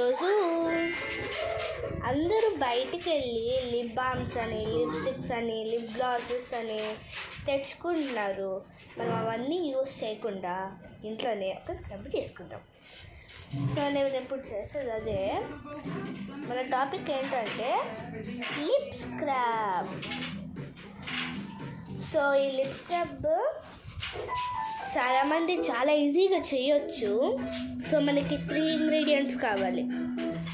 ఈరోజు అందరూ బయటికి వెళ్ళి లిప్ బామ్స్ అని, లిప్స్టిక్స్ అని, లిప్ గ్లాసెస్ అని తెచ్చుకుంటున్నారు. మనం అవన్నీ యూస్ చేయకుండా ఇంట్లోనే ఒక స్క్రబ్ చేసుకుందాం. సో నేను ఎప్పుడు చేసేది అదే. మన టాపిక్ ఏంటంటే లిప్ స్క్రబ్. సో ఈ లిప్ స్క్రబ్ చాలామంది చాలా ఈజీగా చేయొచ్చు. సో మనకి 3 ఇంగ్రీడియంట్స్ కావాలి.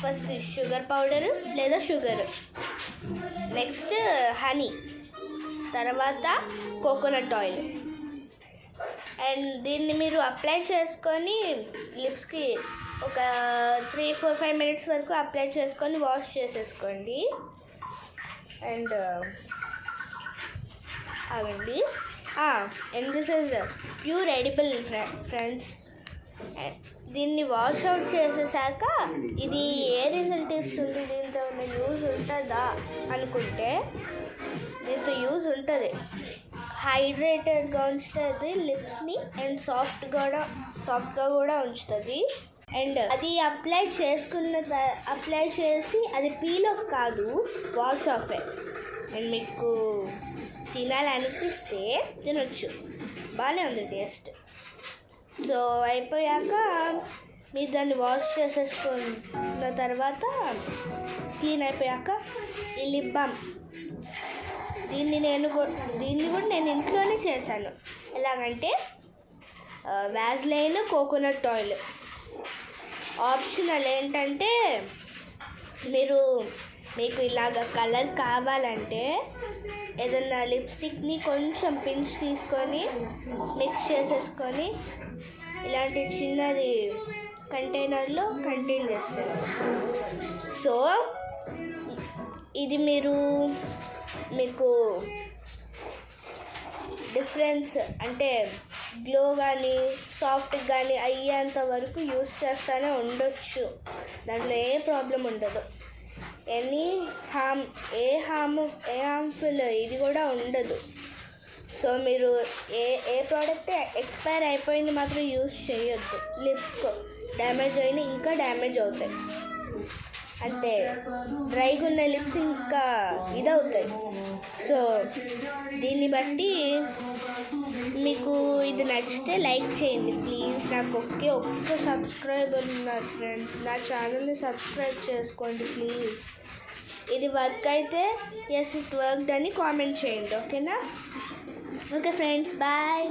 ఫస్ట్ షుగర్ పౌడరు లేదా షుగర్, నెక్స్ట్ హనీ, తర్వాత కోకోనట్ ఆయిల్. అండ్ దీన్ని మీరు అప్లై చేసుకొని లిప్స్కి ఒక 3-4-5 మినిట్స్ వరకు అప్లై చేసుకొని వాష్ చేసేసుకోండి. అండ్ అవండి and this is pure edible friends. దీన్ని వాష్ అవుట్ చేసేసాక ఇది ఏ రిజల్ట్ ఇస్తుంది, దీంతో ఉన్న యూజ్ ఉంటుందా అనుకుంటే దీంతో యూజ్ ఉంటుంది. హైడ్రేటెడ్గా ఉంచుతుంది లిప్స్ని అండ్ సాఫ్ట్గా కూడా ఉంచుతుంది. అండ్ అది అప్లై చేసి అది పీల్ ఆఫ్ కాదు, వాష్ ఆఫే. అండ్ మీకు తినాలనిపిస్తే తినొచ్చు, బాగానే ఉంది టేస్ట్. సో అయిపోయాక మీరు దాన్ని వాష్ చేసేసుకున్న తర్వాత క్లీన్ అయిపోయాక ఈ లిప్ బామ్ దీన్ని కూడా నేను ఇంట్లోనే చేశాను. ఎలాగంటే వ్యాజ్లైన్, కోకోనట్ ఆయిల్ ఆప్షనల్. ఏంటంటే మీకు ఇలాగ కలర్ కావాలంటే ఏదన్నా లిప్స్టిక్ని కొంచెం పించ్ తీసుకొని మిక్స్ చేసేసుకొని ఇలాంటి చిన్నది కంటైనర్లో కంటైన్ చేస్తారు. సో ఇది మీకు డిఫరెన్స్ అంటే గ్లో కానీ సాఫ్ట్ కానీ అయ్యేంత వరకు యూస్ చేస్తూనే ఉండొచ్చు. దాంట్లో ఏ ప్రాబ్లం ఉండదు. ఏ హార్మ్ఫుల్ ఇది కూడా ఉండదు. సో మీరు ఏ ప్రోడక్ట్ ఎక్స్పైర్ అయిపోయింది మాత్రం యూస్ చేయొద్దు. లిప్స్కు డ్యామేజ్ అయినా ఇంకా డ్యామేజ్ అవుతాయి. అంటే డ్రైగా ఉన్న లిప్స్ ఇంకా ఇదవుతాయి. సో దీన్ని బట్టి మీకు ఇది నచ్చితే లైక్ చేయండి ప్లీజ్. నాకు ఒక్క సబ్స్క్రైబర్ ఉన్నారు ఫ్రెండ్స్. నా ఛానల్ని సబ్స్క్రైబ్ చేసుకోండి ప్లీజ్. ఇది వర్క్ అయితే ఎస్ ఇట్ వర్క్డ్ అని కామెంట్ చేయండి. ఓకేనా? Okay friends, bye.